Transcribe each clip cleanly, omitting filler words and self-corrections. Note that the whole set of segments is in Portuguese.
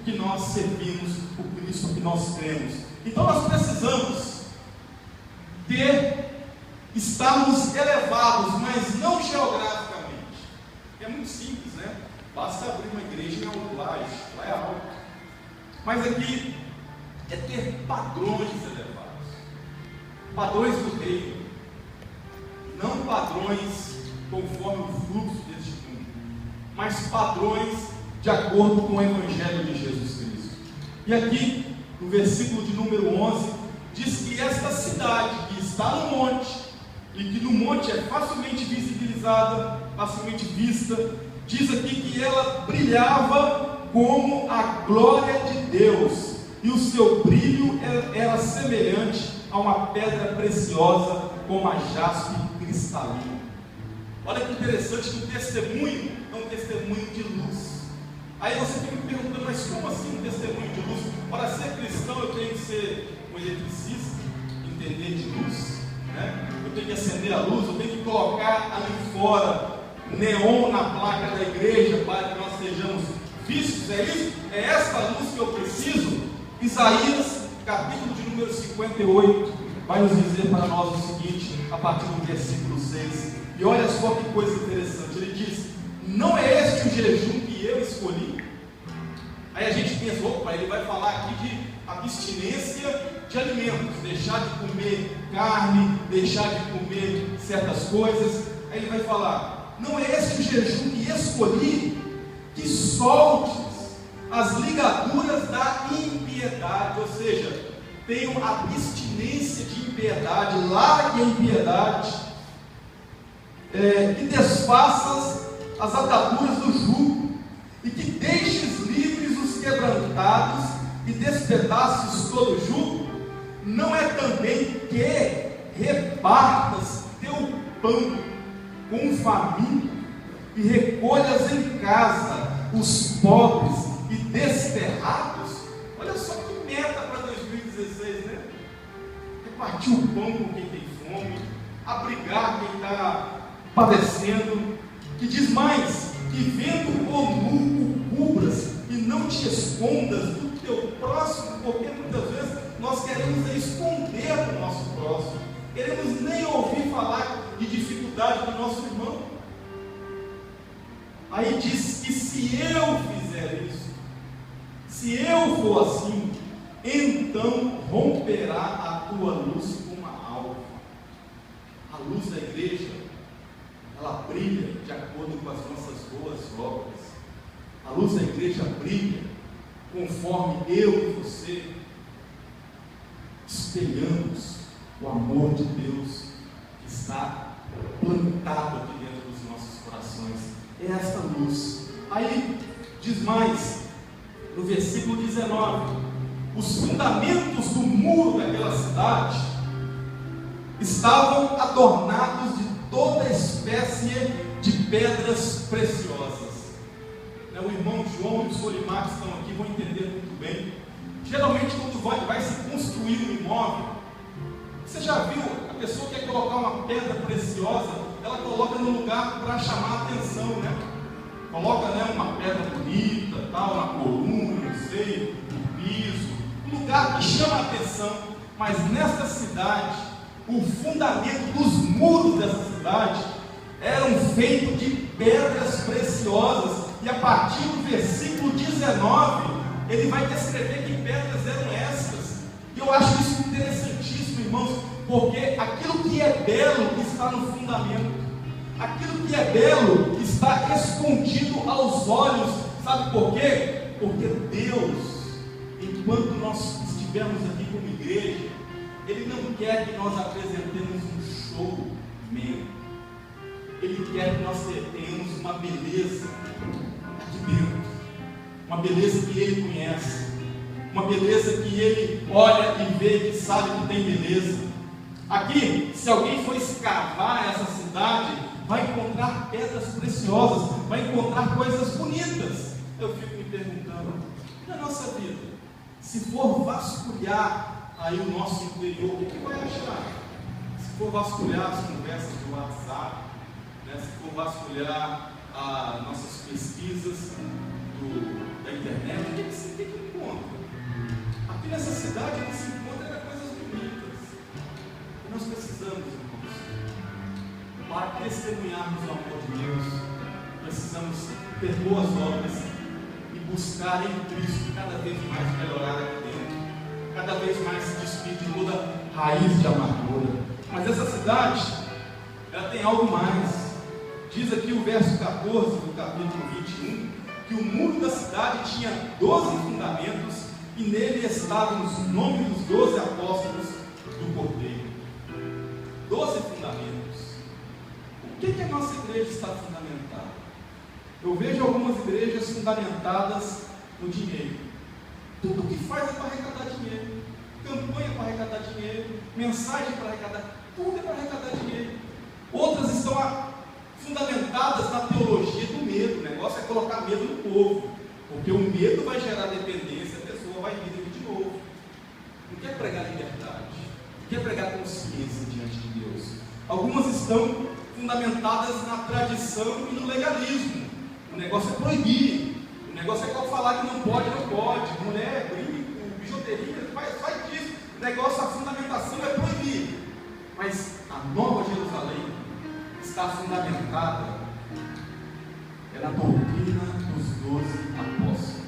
que nós servimos, o Cristo que nós cremos. Então nós precisamos estarmos elevados, mas não geograficamente. É muito simples, né? Basta abrir uma igreja em Alto, lá é alto. Mas aqui é ter padrões elevados, padrões do reino, não padrões conforme o fluxo deste mundo, mas padrões de acordo com o Evangelho de Jesus Cristo. E aqui, no versículo de número 11, diz que esta cidade que está no monte, e que no monte é facilmente visibilizada, facilmente vista, diz aqui que ela brilhava como a glória de Deus, e o seu brilho era semelhante a uma pedra preciosa, como a jaspe cristalina. Olha que interessante que o testemunho é um testemunho de luz. Aí você fica me perguntando, mas como assim um testemunho de luz? Para ser cristão eu tenho que ser um eletricista, entender de luz, né? Eu tenho que acender a luz, eu tenho que colocar ali fora neon na placa da igreja para que nós sejamos vistos, é isso? É essa luz que eu preciso? Isaías, capítulo de número 58, vai nos dizer para nós o seguinte, a partir do versículo 6, e olha só que coisa interessante, ele diz: não é este o jejum que eu escolhi? Aí a gente pensa, opa, ele vai falar aqui de abstinência de alimentos, deixar de comer carne, deixar de comer certas coisas. Aí ele vai falar: não é este o jejum que escolhi, que soltes as ligaduras da impiedade, ou seja, tenham abstinência de impiedade, largue a impiedade, que desfaças as ataduras do jugo, e que deixes livres os quebrantados, e despedaces todo o jugo. Não é também que repartas teu pão com o faminto, e recolhas em casa os pobres e desterrados? Olha só que meta para 2016, né? Repartir o pão com quem tem fome, abrigar quem está padecendo. Que diz mais: que vendo o nu o cubras e não te escondas do teu próximo, porque muitas vezes nós queremos esconder do nosso próximo, queremos nem ouvir falar de dificuldade do nosso irmão. Aí diz que se eu fizer isso, se eu for assim, então romperá a tua luz como a alva. A luz da igreja, ela brilha de acordo com as nossas boas obras. A luz da igreja brilha conforme eu e você espelhamos o amor de Deus que está plantado aqui dentro dos nossos corações. É esta luz. Aí diz mais, no versículo 19: os fundamentos do muro daquela cidade estavam adornados de toda espécie de pedras preciosas. O irmão João e o Solimar que estão aqui vão entender muito bem. Geralmente quando vai se construir um imóvel, você já viu, a pessoa quer colocar uma pedra preciosa, ela coloca no lugar para chamar a atenção, né? Coloca, né, uma pedra bonita, tal, uma coluna, não sei, um piso, um lugar que chama a atenção. Mas nesta cidade, o fundamento dos muros dessa cidade eram feitos de pedras preciosas. E a partir do versículo 19, ele vai descrever que pedras eram essas. E eu acho isso interessantíssimo, irmãos, porque aquilo que é belo está no fundamento, aquilo que é belo está escondido aos olhos. Sabe por quê? Porque Deus, enquanto nós estivermos aqui como igreja, Ele não quer que nós apresentemos um show mesmo. Ele quer que nós tenhamos uma beleza aqui dentro, uma beleza que Ele conhece, uma beleza que Ele olha e vê, que sabe que tem beleza. Aqui, se alguém for escavar essa cidade, vai encontrar pedras preciosas, vai encontrar coisas bonitas. Eu fico me perguntando, na nossa vida, se for vasculhar aí o nosso interior, o que vai achar? Se for vasculhar as conversas do WhatsApp, né? Se for vasculhar as nossas pesquisas da internet, o que testemunharmos o amor de Deus, precisamos ter boas obras e buscar em Cristo cada vez mais melhorar aqui dentro, cada vez mais se despir de toda raiz de amargura. Mas essa cidade, ela tem algo mais. Diz aqui o verso 14 do capítulo 21, que o muro da cidade tinha 12 fundamentos e nele estavam os nomes dos 12 apóstolos do Cordeiro. 12 fundamentos. O que a nossa igreja está fundamentada? Eu vejo algumas igrejas fundamentadas no dinheiro. Tudo que faz é para arrecadar dinheiro. Campanha para arrecadar dinheiro, mensagem para arrecadar, tudo é para arrecadar dinheiro. Outras estão fundamentadas na teologia do medo. O negócio é colocar medo no povo, porque o medo vai gerar dependência, a pessoa vai vir aqui de novo. Não quer pregar liberdade, não quer pregar consciência diante de Deus. Algumas estão fundamentadas na tradição e no legalismo. O negócio é proibir, o negócio é falar que não pode, mulher, brinco, bijuteria, faz disso. O negócio, a fundamentação é proibir. Mas a Nova Jerusalém está fundamentada na doutrina dos 12 apóstolos.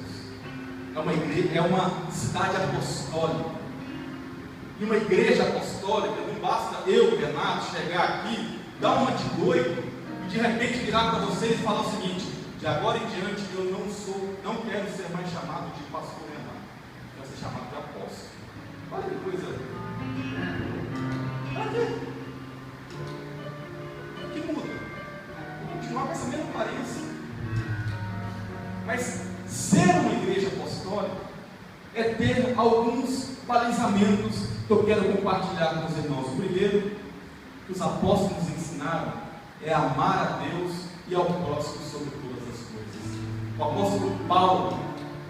É uma cidade apostólica. E uma igreja apostólica, não basta eu, Renato, chegar aqui, dar uma de doido e de repente virar para vocês e falar o seguinte: de agora em diante eu não quero ser mais chamado de pastor Renato, quero ser chamado de apóstolo. Olha que coisa. Para quê? O que muda? Vou continuar com essa mesma aparência. Mas ser uma igreja apostólica é ter alguns balizamentos que eu quero compartilhar com os irmãos. O primeiro que os apóstolos nos ensinaram é amar a Deus e ao próximo sobre todas as coisas. O apóstolo Paulo,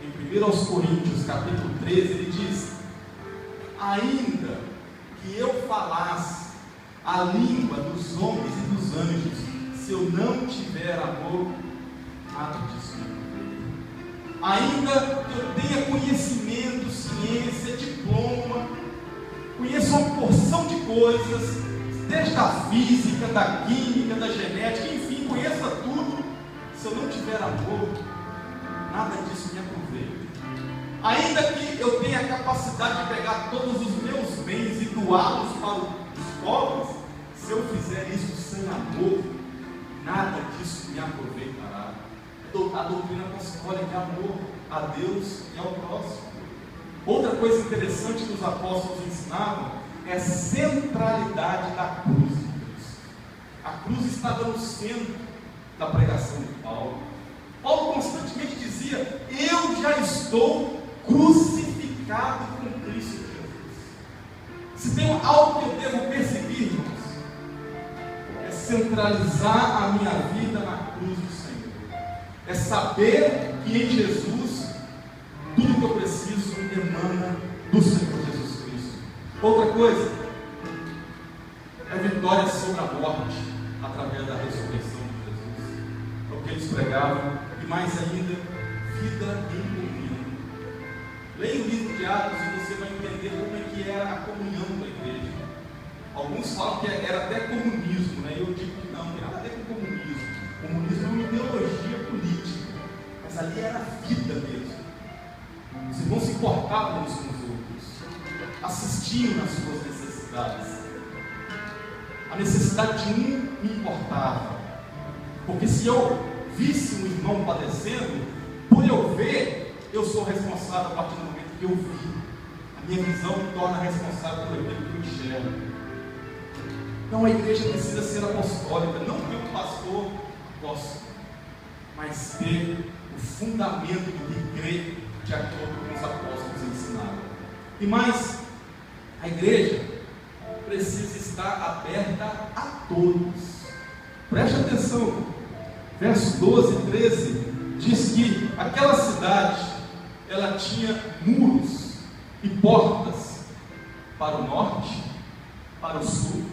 em 1 Coríntios capítulo 13, ele diz: ainda que eu falasse a língua dos homens e dos anjos, se eu não tiver amor, nada disso me aproveita. Ainda que eu tenha conhecimento, ciência, diploma, conheço uma porção de coisas, desde a física, da química, da genética, enfim, conheça tudo, se eu não tiver amor, nada disso me aproveita. Ainda que eu tenha a capacidade de pegar todos os meus bens e doá-los para os pobres, se eu fizer isso sem amor, nada disso me aproveitará. A doutrina apostólica é amor a Deus e ao próximo. Outra coisa interessante que os apóstolos ensinavam é a centralidade da cruz de Cristo. A cruz estava no centro da pregação de Paulo. Paulo constantemente dizia: eu já estou crucificado com Cristo Jesus. Se tem algo que eu devo perseguir, irmãos, é centralizar a minha vida na cruz do Senhor. É saber que em Jesus tudo que eu preciso emana do Senhor Jesus Cristo. Outra coisa é a vitória sobre a morte através da ressurreição de Jesus. É o que eles pregavam. E mais ainda, vida em comunhão. Leia o livro de Atos e você vai entender como é que era a comunhão da igreja. Alguns falam que era até comunismo, né? Eu digo que não tem nada a ver com comunismo. Comunismo é uma ideologia política, mas ali era vida mesmo. Os irmãos se importavam uns com os outros, assistiam nas suas necessidades. A necessidade de um me importava, porque se eu visse um irmão padecendo, por eu ver, eu sou responsável a partir do momento que eu vi. A minha visão me torna responsável por aquilo que eu enxergo. Então a igreja precisa ser apostólica, não ter um pastor apóstolo, mas ter o fundamento de crer de acordo com os apóstolos ensinaram. E mais, a igreja precisa estar aberta a todos. Preste atenção, verso 12 e 13 diz que aquela cidade, ela tinha muros e portas para o norte, para o sul,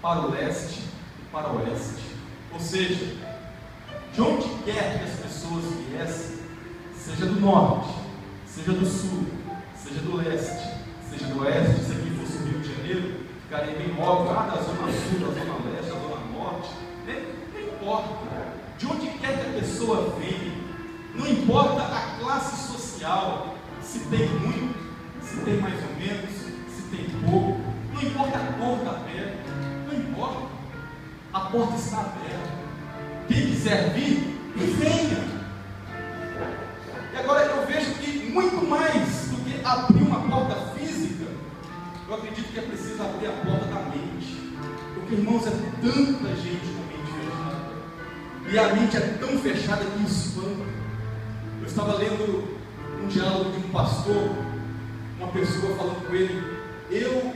para o leste e para o oeste. Ou seja, de onde quer que as pessoas viessem, seja do norte, seja do sul, seja do leste, seja do oeste, se aqui fosse o Rio de Janeiro, ficaria bem óbvio, da zona sul, da zona leste, da zona norte, né? Não importa de onde quer que a pessoa venha, não importa a classe social, se tem muito, se tem mais ou menos, se tem pouco, não importa a cor da pele, não importa, a porta está aberta. Quem quiser vir, venha. E agora eu vejo que muito mais do que abrir uma porta física, eu acredito que é preciso abrir a porta da mente. Porque, irmãos, é tanta gente com a mente fechada. E a mente é tão fechada que espanta. Eu estava lendo um diálogo de um pastor, uma pessoa falando com ele: eu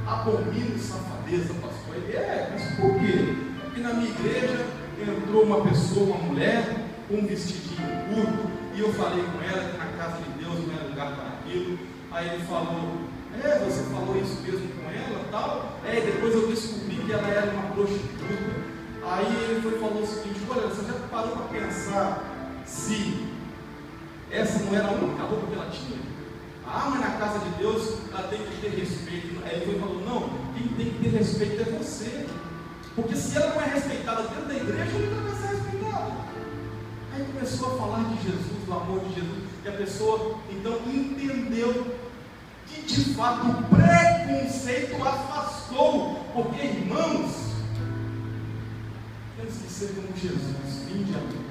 abomino safadeza, pastor. Ele: mas por quê? Porque na minha igreja entrou uma pessoa, uma mulher, com um vestidinho curto, e eu falei com ela que na casa de Deus não era lugar para aquilo. Aí ele falou: você falou isso mesmo com ela, tal? Depois eu descobri que ela era uma prostituta. Aí ele falou o seguinte: olha, você já parou para pensar se essa não era a única roupa que ela tinha? Mas na casa de Deus ela tem que ter respeito. Aí ele falou: não, quem tem que ter respeito é você. Porque se ela não é respeitada dentro da igreja, ela não vai ser respeitada. Aí começou a falar de Jesus, do amor de Jesus, e a pessoa então entendeu que de fato o preconceito afastou. Porque, irmãos, temos que ser como Jesus: vinde a mim,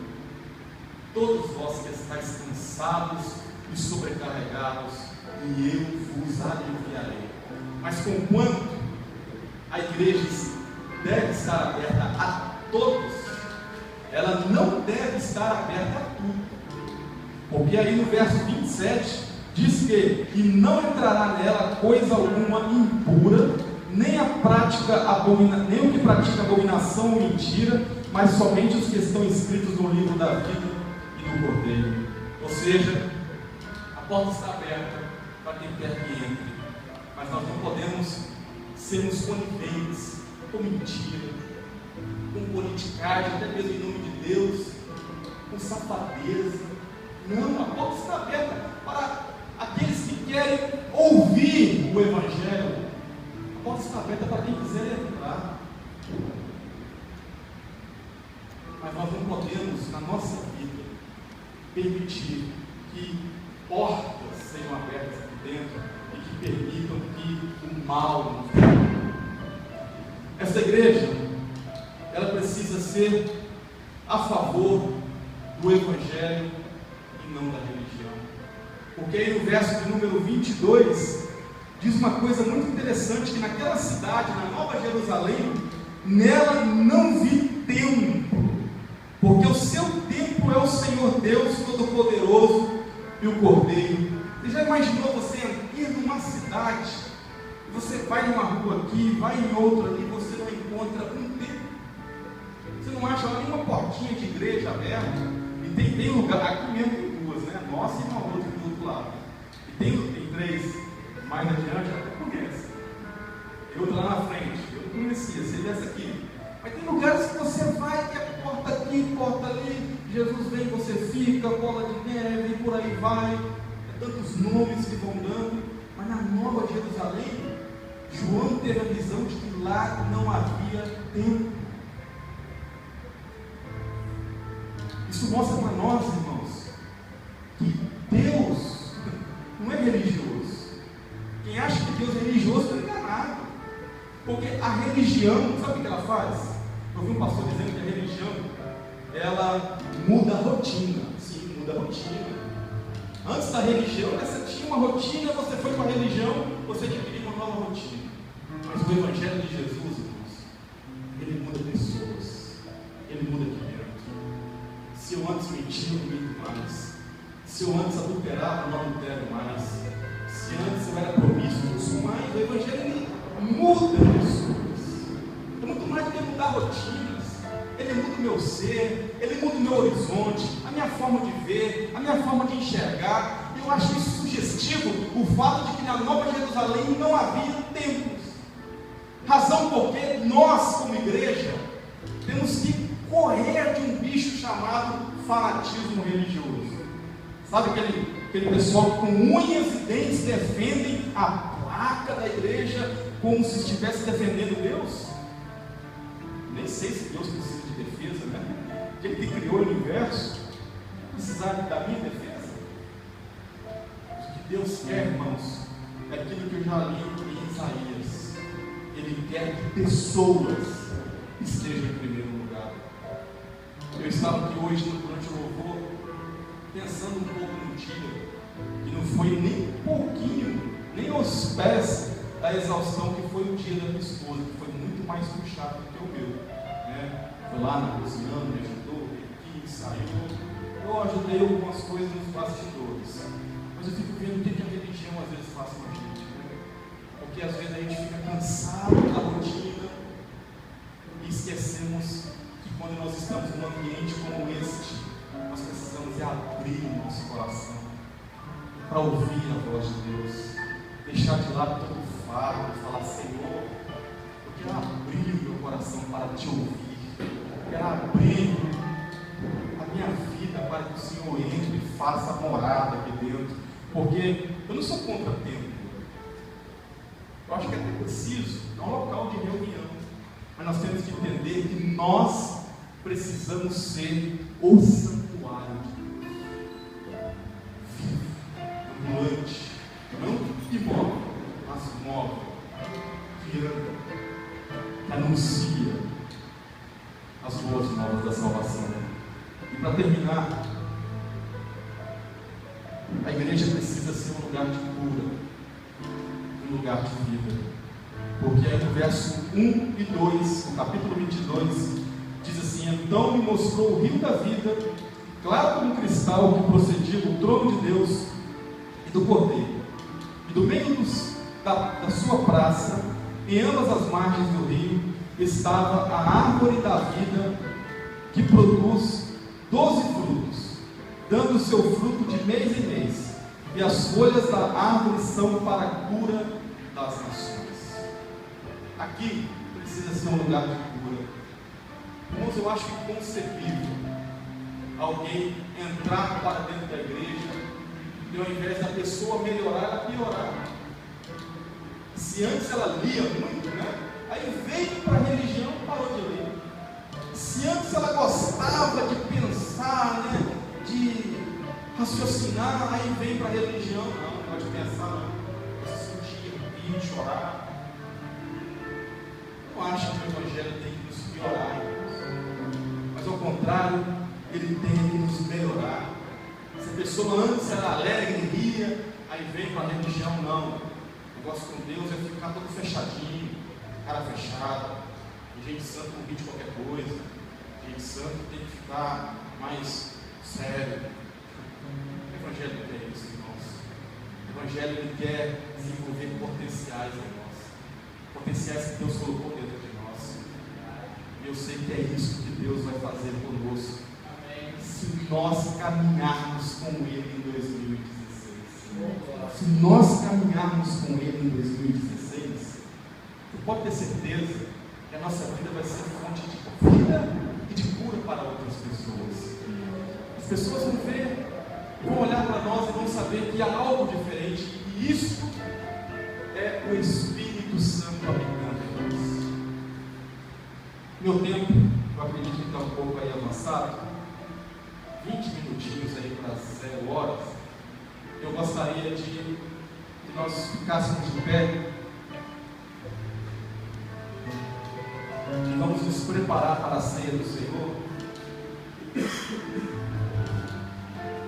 todos vós que estáis cansados e sobrecarregados, e eu vos aliviarei. Mas conquanto a igreja deve estar aberta a todos, ela não deve estar aberta a tudo. Porque aí no verso 27 diz que: e não entrará nela coisa alguma impura, nem o que pratica abominação ou mentira, mas somente os que estão escritos no livro da vida e do Cordeiro. Ou seja, a porta está aberta para quem quer que entre, mas nós não podemos sermos coniventes com mentira, com politicagem, até mesmo em nome de Deus, com safadeza. Não, a porta está aberta para aqueles que querem ouvir o Evangelho. A porta está aberta para quem quiser entrar. Mas nós não podemos, na nossa vida, permitir que portas sejam abertas aqui dentro e que permitam que o mal nos toque. Essa igreja, ela precisa ser a favor do Evangelho e não da religião. Porque aí no verso de número 22, diz uma coisa muito interessante: que naquela cidade, na Nova Jerusalém, nela não vi templo, porque o seu templo é o Senhor Deus Todo-Poderoso e o Cordeiro. Você já imaginou você ir numa cidade, e você vai numa rua aqui, vai em outra ali, você não encontra um templo? Você não acha nenhuma portinha de igreja aberta? E tem lugar, aqui mesmo tem duas, né? Nossa e uma outra do outro lado. E tem três, mais adiante, eu conheço. E outra lá na frente, eu não conhecia, você desce aqui. Mas tem lugares que você vai, que é porta aqui, porta ali, Jesus vem, você fica, bola de neve, e por aí vai. É tantos nomes que vão dando. Mas na Nova Jerusalém, João teve a visão de que lá não havia templo. Isso mostra para nós, irmãos, que Deus não é religioso. Quem acha que Deus é religioso está enganado. Porque a religião, sabe o que ela faz? Eu ouvi um pastor dizendo que a religião, ela muda a rotina. Sim, muda a rotina. Antes da religião, você tinha uma rotina, você foi para a religião, você adquiriu uma nova rotina. Mas o Evangelho de Jesus, irmãos, ele muda pessoas, ele muda aqui dentro. Se eu antes mentia, eu não minto mais. Se eu antes adulterava, eu não adultero mais. Se antes eu era promíscuo, eu sou mais. O Evangelho, ele muda pessoas. É muito mais do que mudar rotinas. Ele muda o meu ser, ele muda o meu horizonte, a minha forma de ver, a minha forma de enxergar. Eu acho isso sugestivo, o fato de que na Nova Jerusalém não havia templos. Razão porque nós, como igreja, temos que correr de um bicho chamado fanatismo religioso. Sabe aquele pessoal que com unhas e dentes defendem a placa da igreja como se estivesse defendendo Deus? Nem sei se Deus precisa de defesa, né? Ele que criou o universo, precisar da minha defesa? O que Deus quer, irmãos, é aquilo que eu já li em Isaías. Ele quer que pessoas estejam em primeiro lugar. Eu estava aqui hoje, durante o louvor, pensando um pouco no dia, que não foi nem um pouquinho, nem aos pés da exaustão que foi o dia da minha esposa, que foi muito mais puxado do que o meu, né? Foi lá na cozinhando, me ajudou, veio aqui, saiu. Eu ajudei algumas coisas nos bastidores, mas eu fico vendo o que a religião às vezes faz com a gente, né? Porque às vezes a gente fica cansado da rotina e esquecemos que quando nós estamos num ambiente como este, nós precisamos abrir o nosso coração para ouvir a voz de Deus, deixar de lado todo o fardo e falar: Senhor, eu quero abrir o meu coração para te ouvir, eu quero abrir a minha vida para que o Senhor entre e faça morada aqui dentro, porque eu não sou contra templo, eu acho que é até preciso, é um local de reunião, mas nós temos que entender que nós precisamos ser o santuário de Deus, vivo, ambulante, não imóvel, mas móvel, que anda, que anuncia as boas novas da salvação. E para terminar, a igreja precisa ser um lugar de cura, um lugar de vida, porque aí no verso 1 e 2, no capítulo 22, diz assim: então me mostrou o rio da vida, claro como um cristal, que procedia do trono de Deus e do Cordeiro, e do meio da sua praça, em ambas as margens do rio, estava a árvore da vida, que produz 12 frutos, dando o seu fruto de mês em mês, e as folhas da árvore são para a cura das nações. Aqui precisa ser um lugar de cura. Irmãos, eu acho inconcebível alguém entrar para dentro da igreja e ao invés da pessoa melhorar, ela piorar. Se antes ela lia muito, né? Aí veio para a religião e parou de ler. Se antes ela gostava de pensar, né? De raciocinar, aí vem para a religião. Não pode pensar, não. Você sentir, rir, chorar. Eu não acho que o evangelho tem que nos piorar, mas ao contrário, ele tem que nos melhorar. Se a pessoa antes era alegre, ria, aí vem para a religião, não. O negócio com Deus é ficar todo fechadinho, cara fechada. E gente santa não ri de qualquer coisa. Gente santa tem que ficar mais sério. O evangelho não quer isso, irmãos. O evangelho ele quer desenvolver potenciais em nós, potenciais que Deus colocou dentro de nós. E eu sei que é isso que Deus vai fazer conosco, se nós caminharmos com Ele em 2016. Se nós caminharmos com Ele em 2016, você pode ter certeza que a nossa vida vai ser fonte de vida e de cura para outras pessoas. As pessoas vão ver, vão olhar para nós e vão saber que há algo diferente, e isso é o Espírito Santo habitando em nós. Meu tempo, eu acredito que está um pouco aí avançado, 20 minutinhos aí para 0 horas. Eu gostaria de que nós ficássemos de pé e vamos nos preparar para a ceia do Senhor.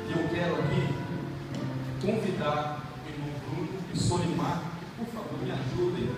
E eu quero aqui convidar o irmão Bruno e o Solimar, por favor, me ajudem.